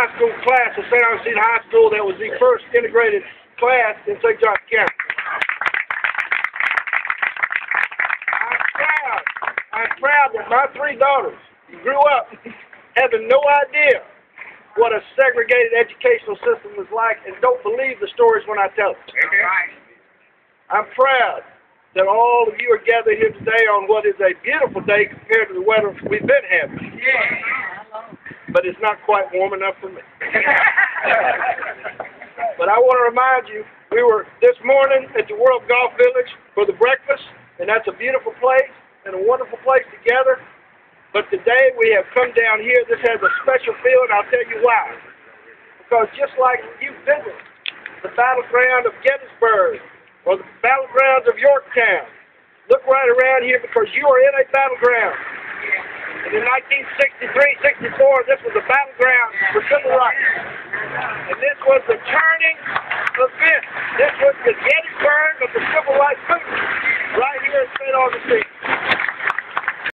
high school class at St. Augustine High School that was the first integrated class in St. Johns County. I'm proud that my three daughters grew up having no idea what a segregated educational system was like and don't believe the stories when I tell them. I'm proud that all of you are gathered here today on what is a beautiful day compared to the weather we've been having. But it's not quite warm enough for me. But I want to remind you, we were this morning at the World Golf Village for the breakfast, and that's a beautiful place and a wonderful place to gather. But today we have come down here. This has a special feel, and I'll tell you why. Because just like you visit the battleground of Gettysburg or the battlegrounds of Yorktown, look right around here because you are in a battleground. And in 1963-64, this was a battleground for civil rights. And this was the turning event. This was the Gettysburg of the civil rights movement right here in St. Augustine.